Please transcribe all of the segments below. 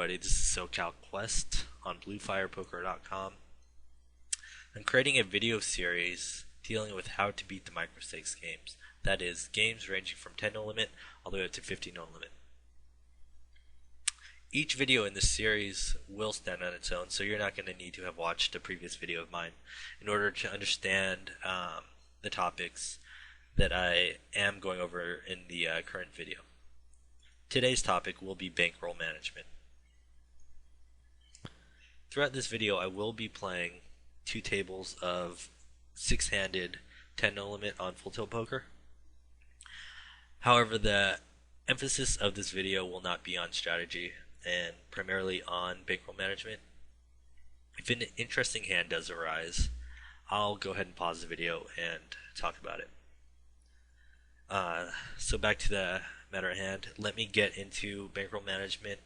everybody, this is SoCalQuest on BluefirePoker.com. I'm creating a video series dealing with how to beat the micro-stakes games. That is, games ranging from 10 no limit all the way up to 50 no limit. Each video in this series will stand on its own, so you're not going to need to have watched a previous video of mine in order to understand the topics that I am going over in the current video. Today's topic will be bankroll management. Throughout this video, I will be playing two tables of six-handed 10 no limit on full tilt poker. However, the emphasis of this video will not be on strategy and primarily on bankroll management. If an interesting hand does arise, I'll go ahead and pause the video and talk about it. So back to the matter at hand, let me get into bankroll management.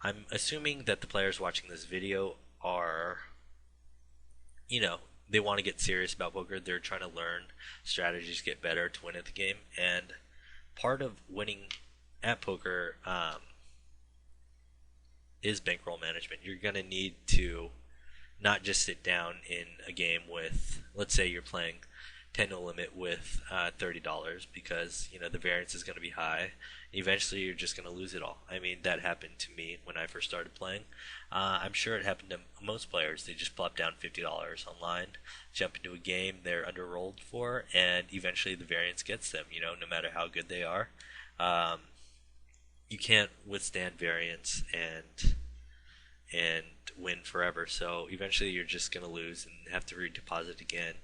I'm assuming that the players watching this video are, they want to get serious about poker. They're trying to learn strategies, get better to win at the game. And part of winning at poker is bankroll management. You're going to need to not just sit down in a game with, let's say you're playing 10 no limit with $30 because the variance is going to be high. Eventually you're just going to lose it all. I mean, that happened to me when I first started playing. I'm sure it happened to most players. They just plop down $50 online, jump into a game they're underrolled for, and eventually the variance gets them, no matter how good they are. You can't withstand variance and win forever, so eventually you're just going to lose and have to redeposit again.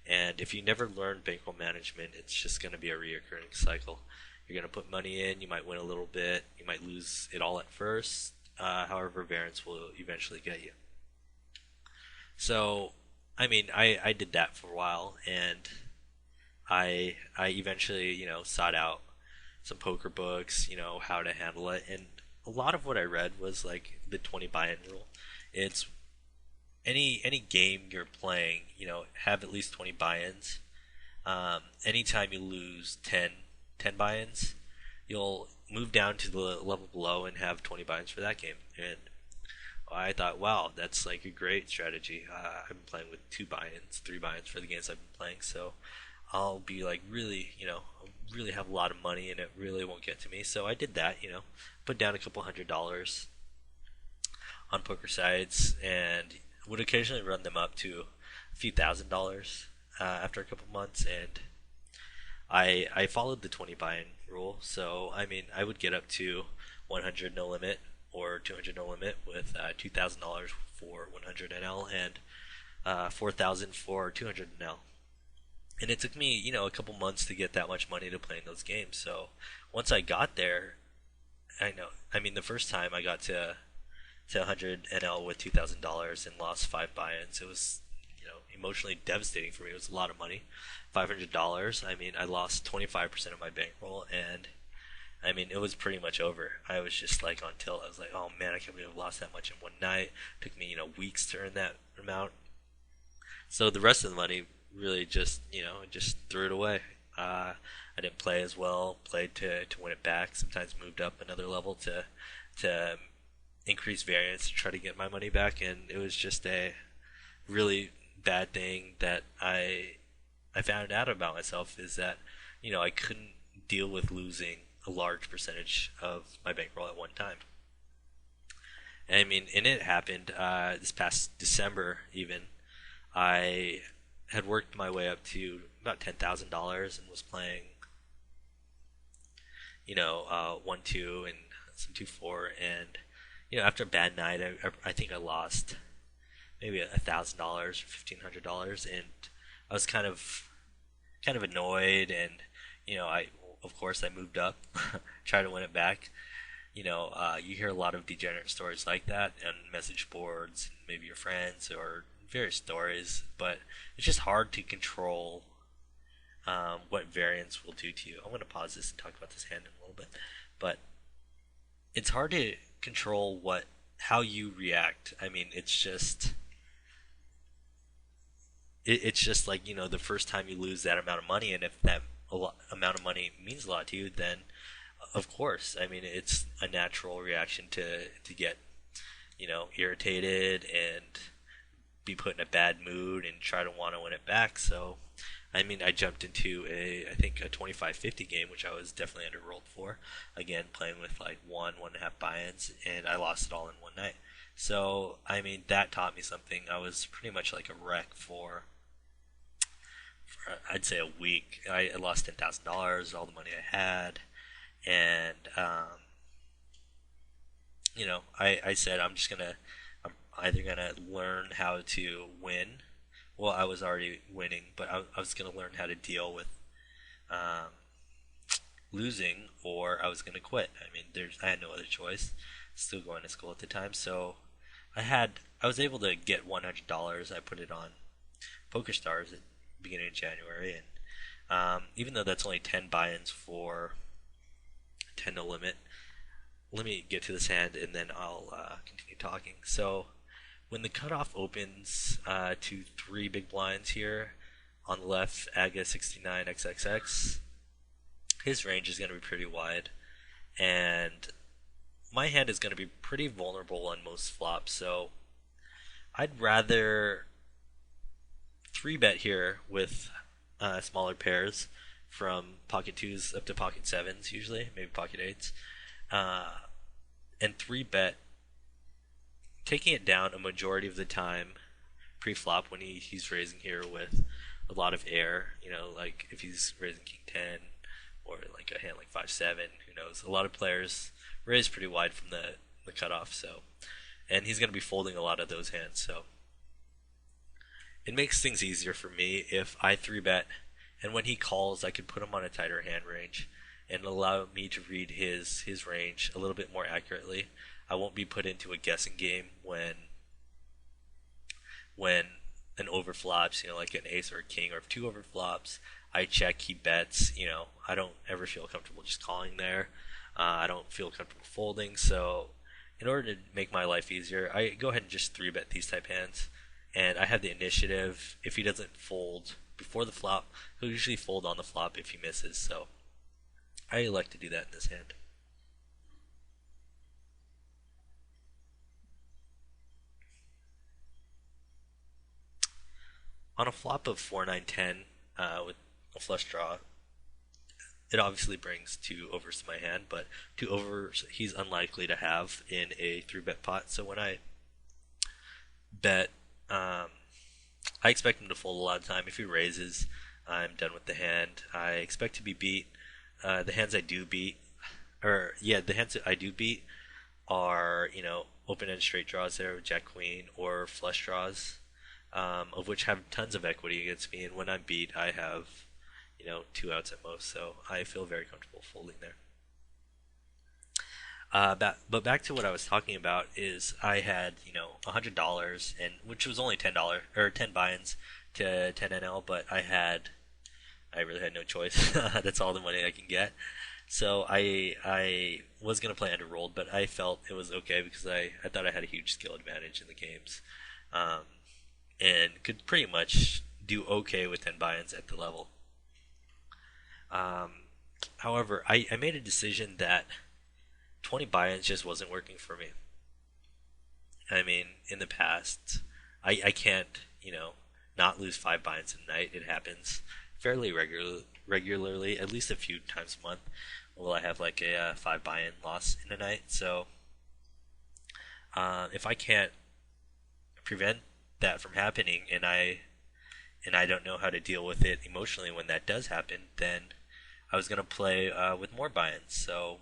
And if you never learn bankroll management, it's just going to be a reoccurring cycle. You're going to put money in, you might win a little bit, you might lose it all at first, however variance will eventually get you. So, I mean, I did that for a while, and I eventually, sought out some poker books, how to handle it, and a lot of what I read was like the 20 buy-in rule. It's any game you're playing, have at least 20 buy-ins. Anytime you lose 10 buy-ins, you'll move down to the level below and have 20 buy-ins for that game. And I thought, wow, that's like a great strategy. I've been playing with 2 buy-ins, 3 buy-ins for the games I've been playing, so I'll be like really, really have a lot of money and it really won't get to me. So I did that, put down a couple $100s on poker sites and would occasionally run them up to a few $1,000s after a couple months, and I followed the 20 buy-in rule. So I mean, I would get up to 100 no limit or 200 no limit with $2,000 for 100 NL and $4,000 for 200 NL. And it took me, a couple months to get that much money to play in those games. So once I got there, the first time I got to 100 NL with $2,000 and lost 5 buy-ins. It was, emotionally devastating for me. It was a lot of money. $500. I lost 25% of my bankroll, and it was pretty much over. I was just like on tilt. I was like, oh man, I can't believe I lost that much in one night. It took me, weeks to earn that amount. So the rest of the money really just, just threw it away. I didn't play as well. Played to win it back. Sometimes moved up another level to increase variance to try to get my money back, and it was just a really bad thing that I found out about myself, is that I couldn't deal with losing a large percentage of my bankroll at one time. And it happened this past December even. I had worked my way up to about $10,000 and was playing 1-2 and some 2-4, and after a bad night, I think I lost maybe $1,000 or $1,500, and I was kind of annoyed, and of course I moved up, tried to win it back. You hear a lot of degenerate stories like that on message boards, maybe your friends or various stories, but it's just hard to control what variance will do to you. I'm going to pause this and talk about this hand in a little bit, but it's hard to control how you react. It's just like, the first time you lose that amount of money, and if that amount of money means a lot to you, then of course, it's a natural reaction to get irritated and be put in a bad mood and try to want to win it back. So, I mean, I jumped into I think a 25-50 game, which I was definitely underrolled for. Again, playing with like 1.5 buy-ins, and I lost it all in one night. So, I mean, that taught me something. I was pretty much like a wreck for I'd say a week. I lost $10,000, all the money I had, and I said I'm either gonna learn how to win. Well, I was already winning, but I was gonna learn how to deal with um, losing, or I was gonna quit. I mean, I had no other choice. Still going to school at the time, so I was able to get $100. I put it on PokerStars at the beginning of January, and even though that's only 10 buy-ins for 10 no limit, let me get to this hand and then I'll continue talking. So when the cutoff opens to 3 big blinds here on the left, Aga 69 XXX, his range is going to be pretty wide, and my hand is going to be pretty vulnerable on most flops. So I'd rather 3-bet here with smaller pairs from pocket 2s up to pocket 7s usually, maybe pocket 8s, and 3-bet, taking it down a majority of the time pre-flop when he's raising here with a lot of air, like if he's raising king 10 or like a hand like 5-7, who knows. A lot of players raise pretty wide from the cutoff, so, and he's going to be folding a lot of those hands, so it makes things easier for me if I 3-bet, and when he calls I can put him on a tighter hand range and allow me to read his range a little bit more accurately. I won't be put into a guessing game when an overflops, like an ace or a king, or if 2 overflops, I check, he bets, I don't ever feel comfortable just calling there. I don't feel comfortable folding, so in order to make my life easier, I go ahead and just 3-bet these type hands, and I have the initiative. If he doesn't fold before the flop, he'll usually fold on the flop if he misses, so I elect to do that in this hand. On a flop of 4-9-10 with a flush draw, it obviously brings 2 overs to my hand, but 2 overs he's unlikely to have in a 3-bet pot. So when I bet, I expect him to fold a lot of time. If he raises, I'm done with the hand. I expect to be beat. The hands I do beat, the hands that I do beat are, open-end straight draws there with Jack Queen, or flush draws, of which have tons of equity against me, and when I'm beat, I have 2 outs at most, so I feel very comfortable folding there. But back to what I was talking about is I had $100, and which was only $10 or 10 buy-ins to 10 NL, but I really had no choice. That's all the money I can get. So I was gonna play underrolled, but I felt it was okay because I thought I had a huge skill advantage in the games, and could pretty much do okay with 10 buy-ins at the level. However, I made a decision that 20 buy-ins just wasn't working for me. I mean, in the past, I can't, not lose 5 buy-ins a night. It happens fairly regularly, at least a few times a month. Will I have like a 5 buy-in loss in a night? So, if I can't prevent that from happening, and I don't know how to deal with it emotionally when that does happen, then I was gonna play with more buy-ins. So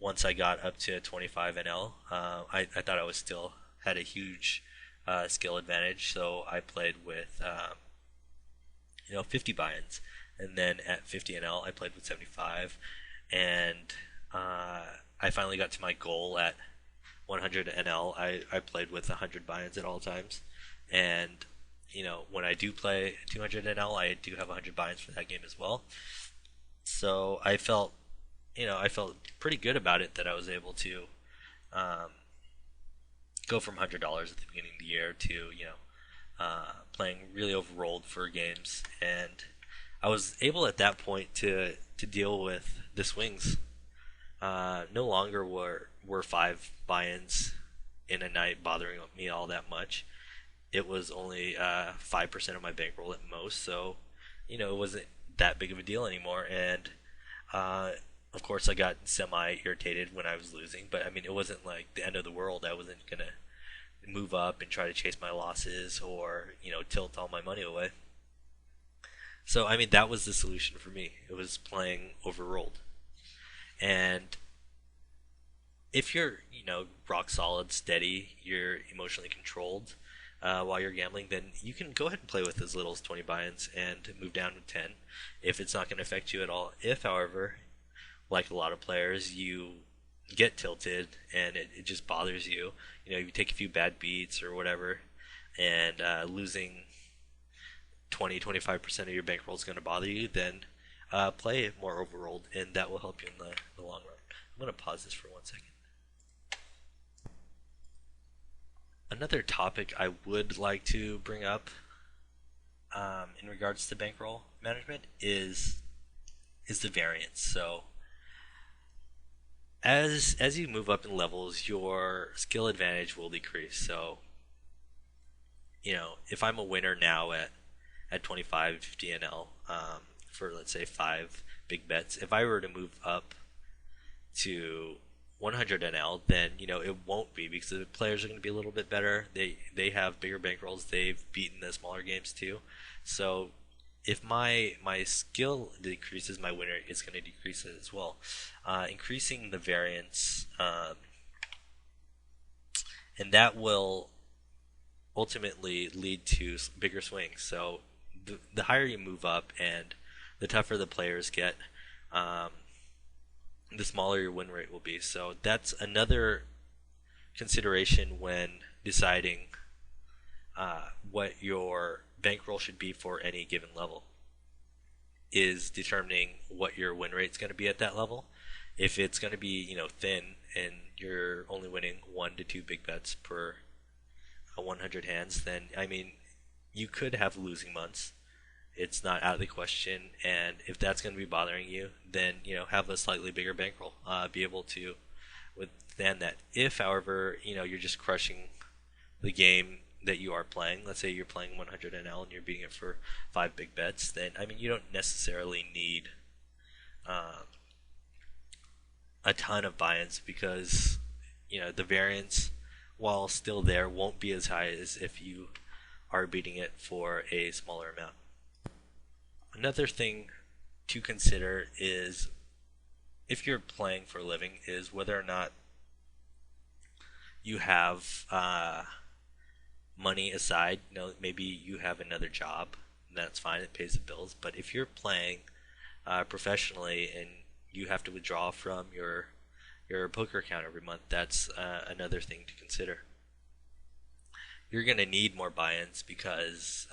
once I got up to 25 NL, I thought I was still had a huge skill advantage, so I played with 50 buy-ins, and then at 50 NL I played with 75, and I finally got to my goal at 100 NL. I played with 100 buy-ins at all times, and when I do play 200 NL, I do have 100 buy-ins for that game as well. So I felt pretty good about it, that I was able to go from $100 at the beginning of the year to playing really overrolled for games, and I was able at that point to deal with the swings. No longer were 5 buy-ins in a night bothering me all that much. It was only 5% of my bankroll at most, so it wasn't that big of a deal anymore. And uh, of course, I got semi irritated when I was losing, but I mean, it wasn't like the end of the world. I wasn't gonna move up and try to chase my losses or tilt all my money away. So I mean, that was the solution for me. It was playing overrolled. And if you're rock solid, steady, you're emotionally controlled while you're gambling, then you can go ahead and play with as little as 20 buy-ins and move down to 10 if it's not going to affect you at all. If, however, like a lot of players, you get tilted and it just bothers you, you take a few bad beats or whatever, and losing 20-25% of your bankroll is going to bother you, then play more overrolled, and that will help you in the long run. I'm going to pause this for 1 second. Another topic I would like to bring up in regards to bankroll management is the variance. So as you move up in levels, your skill advantage will decrease. So if I'm a winner now at 25, 50 NL for let's say 5 big bets, if I were to move up to 100 NL, then it won't be, because the players are going to be a little bit better. They have bigger bankrolls. They've beaten the smaller games too. So if my skill decreases, my winner is going to decrease as well. Increasing the variance, and that will ultimately lead to bigger swings. So the higher you move up and the tougher the players get, the smaller your win rate will be. So that's another consideration when deciding what your bankroll should be for any given level, is determining what your win rate is going to be at that level. If it's going to be thin and you're only winning 1 to 2 big bets per 100 hands, then I mean, you could have losing months. It's not out of the question, and if that's going to be bothering you, then have a slightly bigger bankroll, be able to withstand that. If, however, you're just crushing the game that you are playing, let's say you're playing 100 NL and you're beating it for 5 big bets, then I mean, you don't necessarily need a ton of buy-ins, because the variance, while still there, won't be as high as if you are beating it for a smaller amount. Another thing to consider is, if you're playing for a living, is whether or not you have money aside. Maybe you have another job, and that's fine, it pays the bills. But if you're playing professionally and you have to withdraw from your poker account every month, that's another thing to consider. You're going to need more buy-ins, because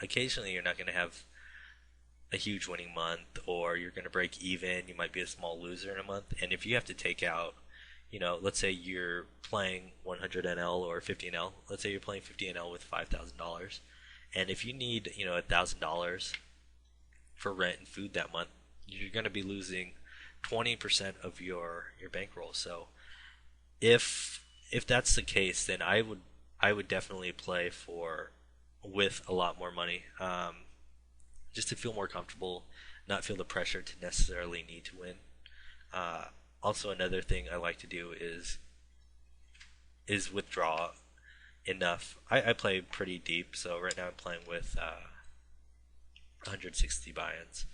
occasionally you're not going to have a huge winning month, or you're going to break even. You might be a small loser in a month, and if you have to take out, let's say you're playing 100 NL or 50 NL. Let's say you're playing 50 NL with $5,000, and if you need $1,000 for rent and food that month, you're going to be losing 20% of your bankroll. So if that's the case, then I would definitely play with a lot more money. Just to feel more comfortable, not feel the pressure to necessarily need to win. Also, another thing I like to do is withdraw enough. I play pretty deep, so right now I'm playing with 160 buy-ins,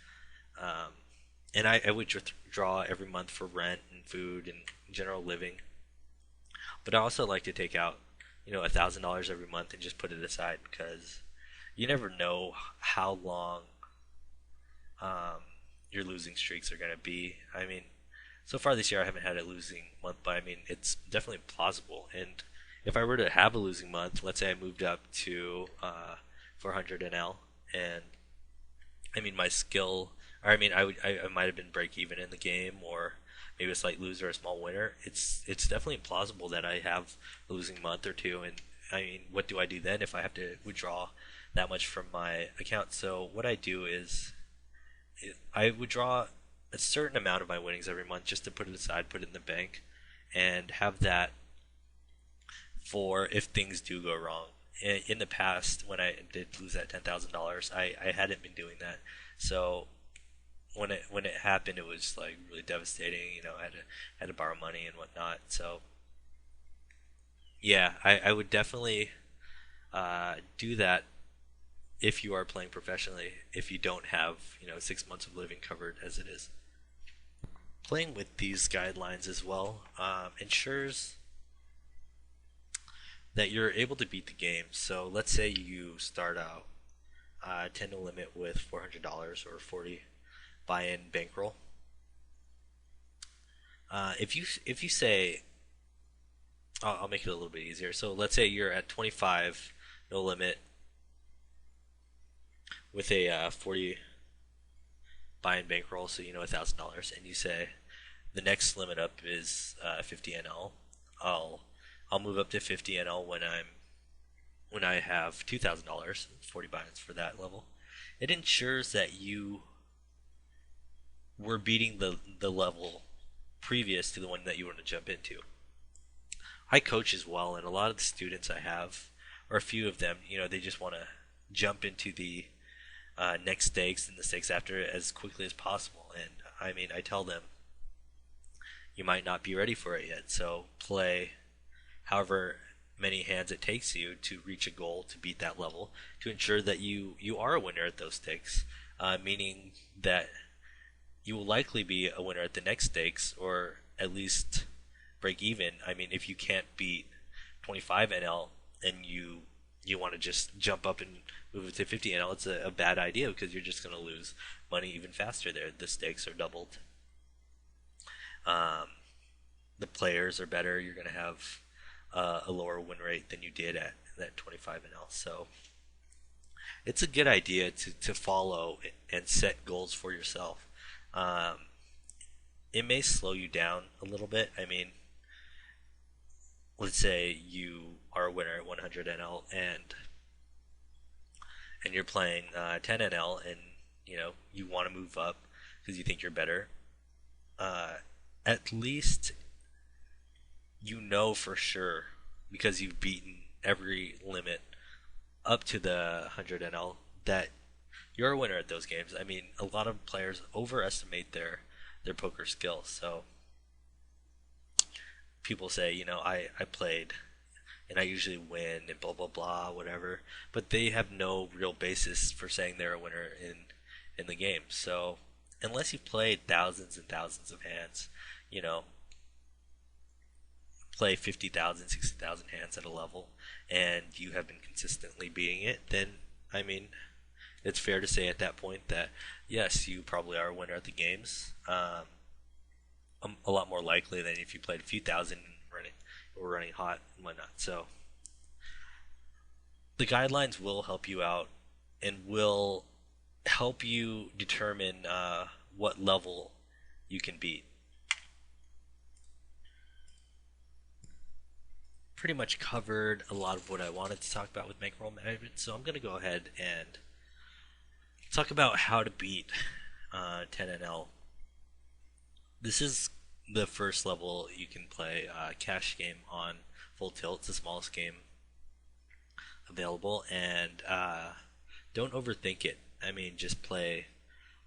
and I would withdraw every month for rent and food and general living. But I also like to take out $1,000 every month and just put it aside, because you never know how long your losing streaks are going to be. I mean, so far this year I haven't had a losing month, but I mean, it's definitely plausible. And if I were to have a losing month, let's say I moved up to 400 NL, and I mean, my skill, or I mean, I might have been break even in the game, or maybe a slight loser or a small winner. It's definitely plausible that I have a losing month or two, and I mean, what do I do then if I have to withdraw that much from my account? So what I do is I withdraw a certain amount of my winnings every month, just to put it aside, put it in the bank, and have that for if things do go wrong. In the past, when I did lose that $10,000, I hadn't been doing that. So when it happened, it was like really devastating. I had to borrow money and whatnot. So yeah, I would definitely do that if you are playing professionally. If you don't have 6 months of living covered as it is, playing with these guidelines as well ensures that you're able to beat the game. So let's say you start out 10 to limit with $400 or 40 buy-in bankroll. If you say, I'll make it a little bit easier. So let's say you're at 25 no limit with a 40 buy-in bankroll, so $1,000, and you say the next limit up is 50 NL. I'll move up to 50 NL when I have $2,000, 40 buy-ins for that level. It ensures that you were beating the level previous to the one that you want to jump into. I coach as well, and a lot of the students I have, or a few of them, they just want to jump into the next stakes and the stakes after it as quickly as possible. And I mean, I tell them, you might not be ready for it yet, so play however many hands it takes you to reach a goal to beat that level, to ensure that you are a winner at those stakes, meaning that you will likely be a winner at the next stakes, or at least break even. I mean, if you can't beat 25 NL and you want to just jump up and move it to 50 NL, it's a bad idea, because you're just going to lose money even faster there. The stakes are doubled. The players are better. You're going to have a lower win rate than you did at that 25 NL. So it's a good idea to follow and set goals for yourself. It may slow you down a little bit. I mean, let's say you are a winner at 100 NL and you're playing 10 NL, and you want to move up because you think you're better. At least for sure, because you've beaten every limit up to the 100 NL, that you're a winner at those games. I mean, a lot of players overestimate their poker skills. So people say, I played and I usually win and blah blah blah, whatever, but they have no real basis for saying they're a winner in the game. So unless you've played thousands and thousands of hands, play 50,000, 60,000 hands at a level, and you have been consistently beating it, then I mean, it's fair to say at that point that yes, you probably are a winner at the games. A lot more likely than if you played a few thousand or running hot and whatnot. So the guidelines will help you out and will help you determine what level you can beat. Pretty much covered a lot of what I wanted to talk about with bankroll management, so I'm going to go ahead and talk about how to beat 10 NL. This is the first level you can play cash game on full tilt. It's the smallest game available, and don't overthink it. I mean, just play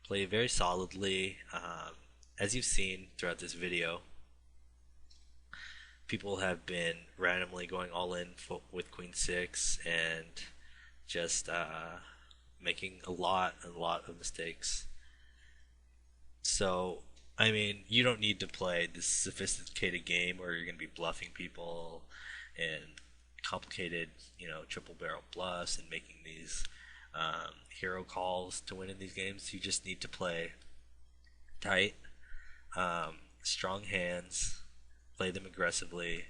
very solidly. As you've seen throughout this video, people have been randomly going all in with Queen 6 and just making a lot of mistakes. So I mean, you don't need to play this sophisticated game where you're going to be bluffing people and complicated, triple barrel bluffs and making these hero calls to win in these games. You just need to play tight, strong hands, play them aggressively,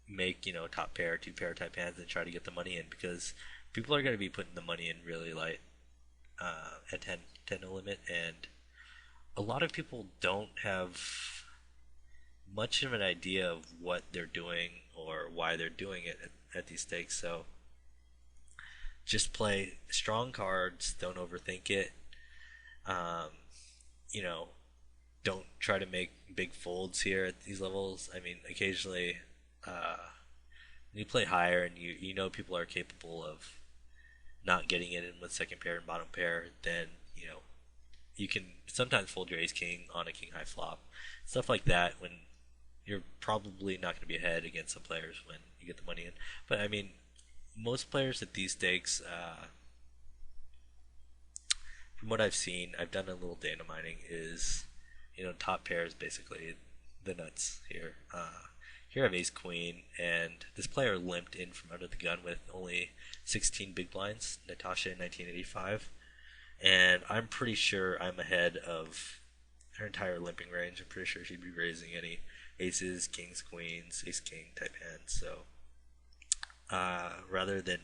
make top pair, two pair type hands, and try to get the money in, because people are going to be putting the money in really light at 10 no limit, and a lot of people don't have much of an idea of what they're doing or why they're doing it at these stakes. So just play strong cards, don't overthink it. Don't try to make big folds here at these levels. I mean, occasionally when you play higher and you know people are capable of not getting it in with second pair and bottom pair, then you can sometimes fold your ace king on a king high flop, stuff like that. When you're probably not going to be ahead against some players when you get the money in. But I mean, most players at these stakes, from what I've seen, I've done a little data mining, is top pair is basically the nuts here. Here I have ace queen, and this player limped in from under the gun with only 16 big blinds, Natasha in 1985, and I'm pretty sure I'm ahead of her entire limping range. I'm pretty sure she'd be raising any aces, kings, queens, ace king type hands. So rather than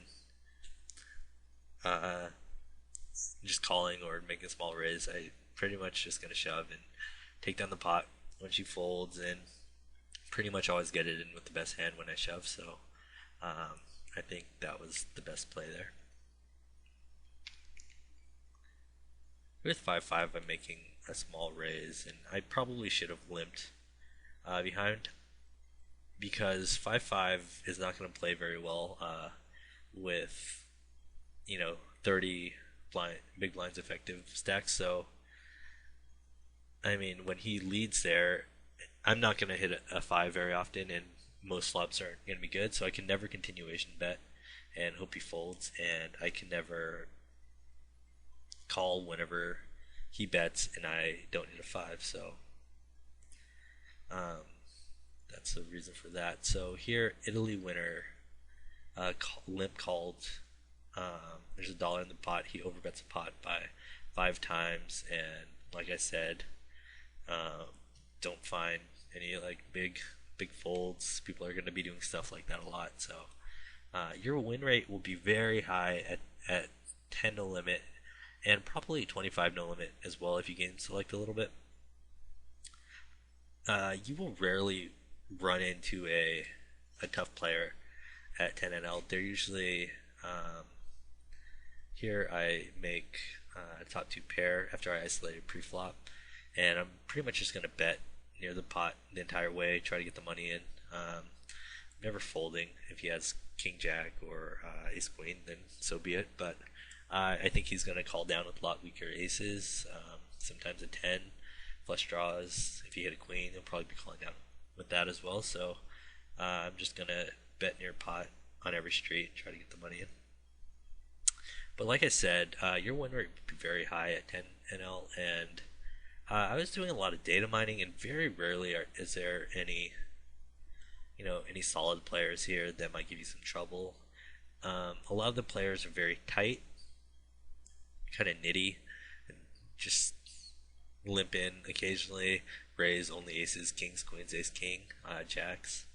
just calling or making a small raise, I pretty much just gonna shove and take down the pot when she folds, and pretty much always get it in with the best hand when I shove. So I think that was the best play there. With 5-5, I'm making a small raise, and I probably should have limped behind, because 5-5 is not going to play very well with 30 big blinds effective stacks. So I mean, when he leads there, I'm not going to hit a 5 very often, and most flops aren't going to be good, so I can never continuation bet and hope he folds, and I can never call whenever he bets and I don't hit a 5. So that's the reason for that. So here, Italy winner, limp called. There's $1 in the pot. He overbets the pot by 5 times, and like I said, don't find any big folds. People are going to be doing stuff like that a lot. So your win rate will be very high at 10 no limit, and probably 25 no limit as well if you game select a little bit. You will rarely run into a tough player at 10 NL. They're usually here I make a top 2 pair after I isolated pre-flop, and I'm pretty much just going to bet near the pot the entire way, try to get the money in. Never folding. If he has king jack or ace queen, then so be it, but I think he's going to call down with a lot weaker aces, sometimes a 10, flush draws. If he hit a queen, he'll probably be calling down with that as well. So I'm just going to bet near pot on every street, try to get the money in. But like I said, your win rate would be very high at 10 NL, and I was doing a lot of data mining, and very rarely is there any solid players here that might give you some trouble. A lot of the players are very tight, kind of nitty, and just limp in occasionally, raise only aces, kings, queens, ace, king, jacks.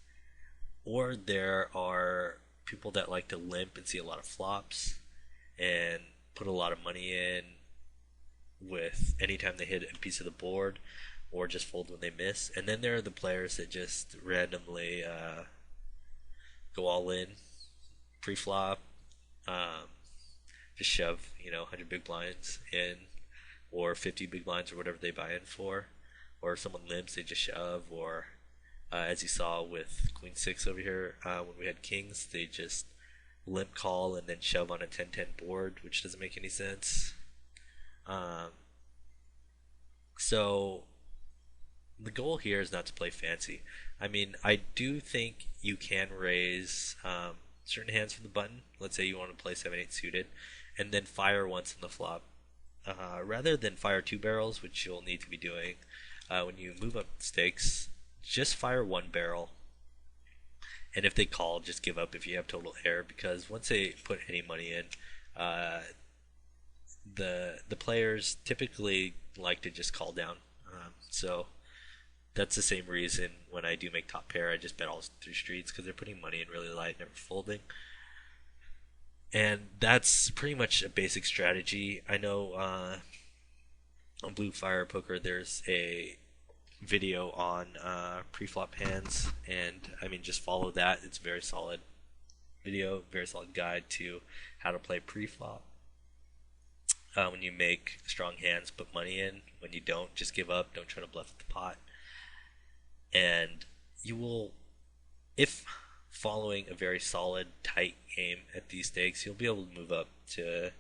Or there are people that like to limp and see a lot of flops and put a lot of money in with anytime they hit a piece of the board, or just fold when they miss. And then there are the players that just randomly go all in pre-flop, just shove 100 big blinds in, or 50 big blinds, or whatever they buy in for. Or if someone limps, they just shove. Or as you saw with Queen 6 over here, when we had kings, they just limp call and then shove on a 10-10 board, which doesn't make any sense. So the goal here is not to play fancy. I mean, I do think you can raise certain hands from the button. Let's say you want to play 7-8 suited, and then fire once in the flop, rather than fire 2 barrels, which you'll need to be doing when you move up stakes. Just fire 1 barrel, and if they call, just give up if you have total air, because once they put any money in, the players typically like to just call down. So that's the same reason when I do make top pair, I just bet all 3 streets, because they're putting money in really light, never folding. And that's pretty much a basic strategy. I know on Bluefire Poker there's a video on pre-flop hands, and I mean, just follow that. It's a very solid video, very solid guide to how to play pre-flop. When you make strong hands, put money in. When you don't, just give up. Don't try to bluff at the pot. And you will if following a very solid, tight game at these stakes, you'll be able to move up to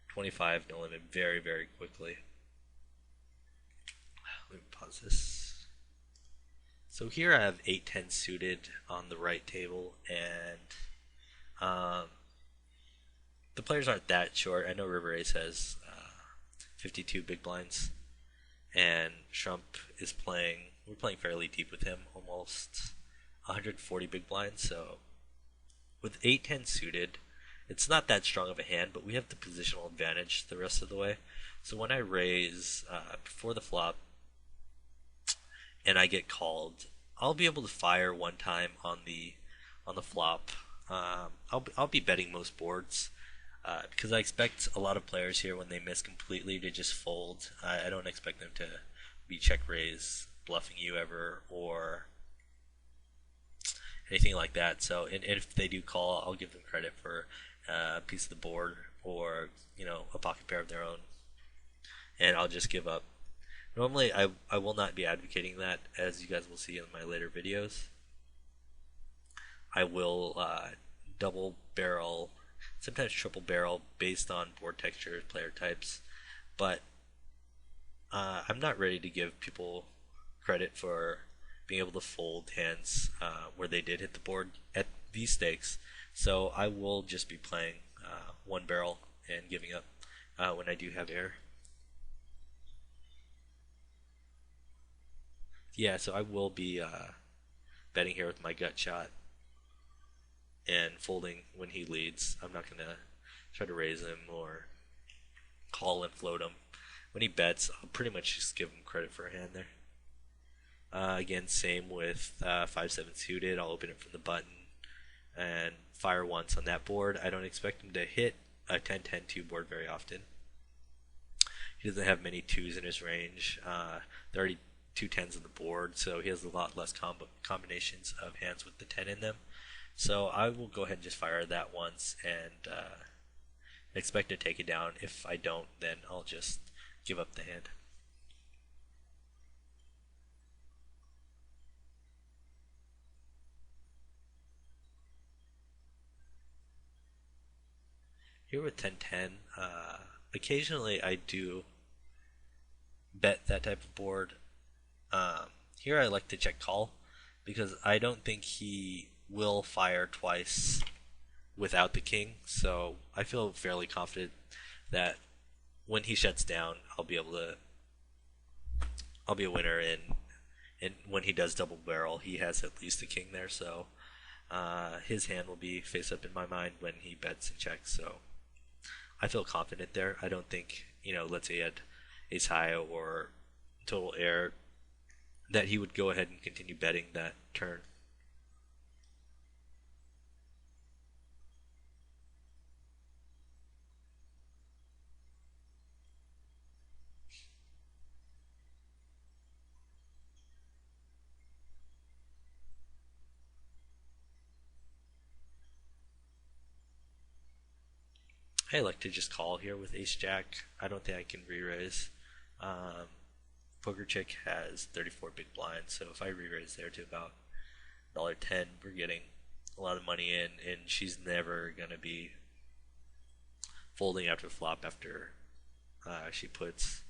25 no limit very, very quickly. Let me pause this. So here I have 8-10 suited on the right table, and the players aren't that short. I know River Ace has 52 big blinds, and Trump is playing. We're playing fairly deep with him, almost 140 big blinds. So with 8-10 suited, it's not that strong of a hand, but we have the positional advantage the rest of the way. So when I raise before the flop and I get called, I'll be able to fire one time on the flop. I'll be betting most boards because I expect a lot of players here when they miss completely to just fold. I don't expect them to be check raise bluffing you ever or anything like that. So and if they do call, I'll give them credit for a piece of the board or a pocket pair of their own, and I'll just give up. Normally, I will not be advocating that, as you guys will see in my later videos. I will double barrel, sometimes triple barrel, based on board texture, player types, but I'm not ready to give people credit for being able to fold hands where they did hit the board at these stakes. So I will just be playing one barrel and giving up when I do have air. Yeah, so I will be betting here with my gut shot and folding when he leads. I'm not going to try to raise him or call and float him. When he bets, I'll pretty much just give him credit for a hand there. Again, same with 5-7 suited. I'll open it from the button and fire once on that board. I don't expect him to hit a 10-10-2 board very often. He doesn't have many 2s in his range. There are already 2 10s on the board, so he has a lot less combinations of hands with the 10 in them. So I will go ahead and just fire that once and expect to take it down. If I don't, then I'll just give up the hand. Here with 10-10, occasionally I do bet that type of board. Here I like to check call because I don't think he will fire twice without the king, so I feel fairly confident that when he shuts down, I'll be a winner, and when he does double barrel, he has at least a king there, so his hand will be face up in my mind when he bets and checks, so I feel confident there. I don't think, let's say he had ace high or total air, that he would go ahead and continue betting that turn. I like to just call here with ace jack. I don't think I can re-raise. Poker Chick has 34 big blinds, so if I re-raise there to about $1.10, we're getting a lot of money in, and she's never going to be folding after flop after she puts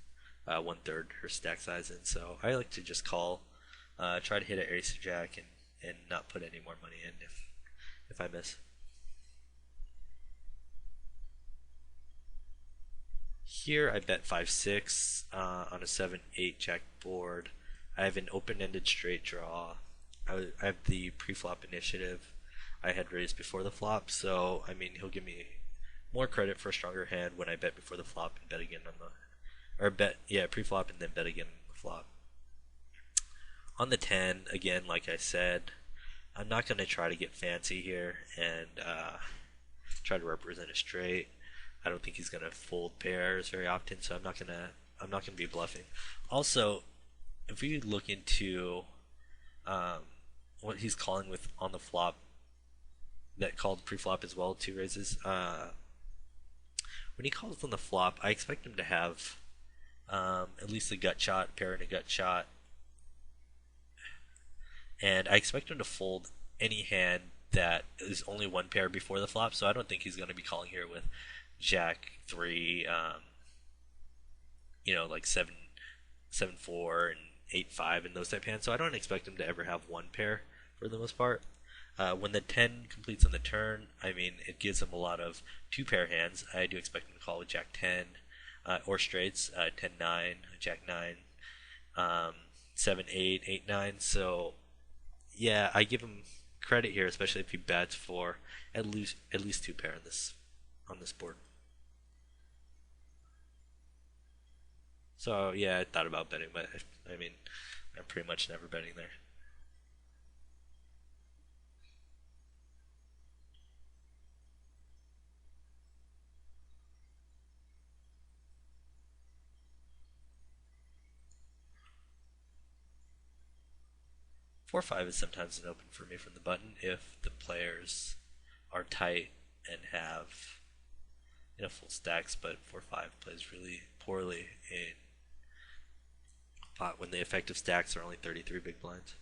1/3 her stack size in. So I like to just call, try to hit an ace jack, and not put any more money in if I miss. Here I bet 5-6 on a 7-8 jack board. I have an open-ended straight draw. I have the pre-flop initiative. I had raised before the flop, so I mean he'll give me more credit for a stronger hand when I bet before the flop and bet again on pre-flop and then bet again on the flop. On the 10, again, like I said, I'm not going to try to get fancy here and try to represent a straight. I don't think he's going to fold pairs very often, so I'm not going to be bluffing. Also, if we look into what he's calling with on the flop, that called pre-flop as well, 2 raises. When he calls on the flop, I expect him to have at least a gut shot, pair and a gut shot, and I expect him to fold any hand that is only one pair before the flop, so I don't think he's going to be calling here with Jack 3, like 7-4 and 8-5 and those type hands. So I don't expect him to ever have one pair for the most part. When the 10 completes on the turn, I mean, it gives him a lot of two pair hands. I do expect him to call with Jack 10 or straights, 10-9, Jack 9, 7-8, 8-9. So yeah, I give him credit here, especially if he bets for at least two pair on this board. So yeah, I thought about betting, but I mean, I'm pretty much never betting there. 4-5 is sometimes an open for me from the button if the players are tight and have full stacks, but 4-5 plays really poorly in a pot when the effective stacks are only 33 big blinds.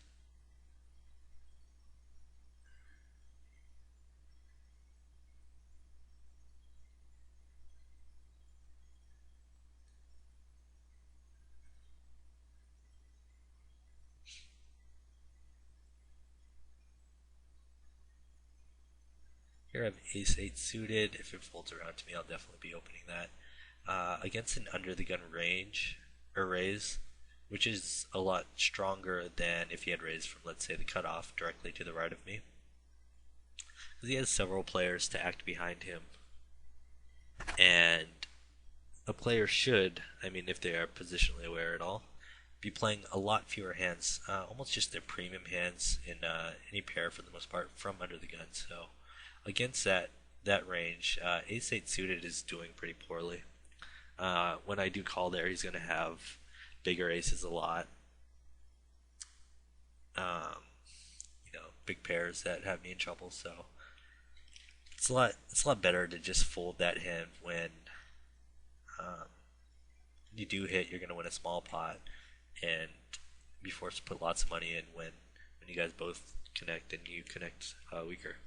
Here I have ace-8 suited. If it folds around to me, I'll definitely be opening that. Against an under the gun range, or raise, which is a lot stronger than if he had raised from, let's say, the cutoff directly to the right of me. Because he has several players to act behind him. And a player should, I mean, if they are positionally aware at all, be playing a lot fewer hands, almost just their premium hands in any pair for the most part from under the gun. So against that range, ace-8 suited is doing pretty poorly. When I do call there, he's going to have bigger aces a lot. Big pairs that have me in trouble. So it's a lot better to just fold that hand when you do hit. You're going to win a small pot and be forced to put lots of money in when you guys both connect and you connect weaker.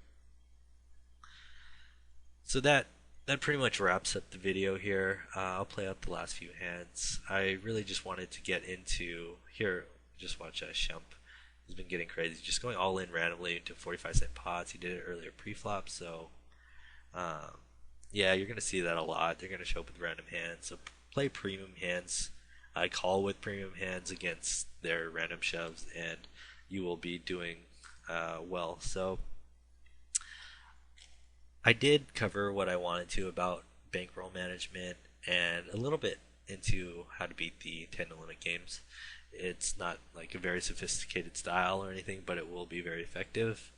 So that pretty much wraps up the video here. I'll play out the last few hands. I really just wanted to get into here. Just watch Shump. He's been getting crazy, just going all in randomly into 45-cent pots. He did it earlier pre-flop, so yeah, you're gonna see that a lot. They're gonna show up with random hands. So play premium hands. I call with premium hands against their random shoves, and you will be doing well. So I did cover what I wanted to about bankroll management and a little bit into how to beat the 10 to limit games. It's not like a very sophisticated style or anything, but it will be very effective.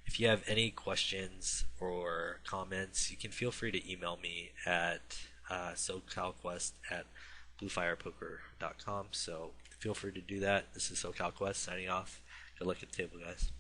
If you have any questions or comments, you can feel free to email me at SoCalQuest at bluefirepoker.com. So feel free to do that. This is SoCalQuest signing off. Good luck at the table, guys.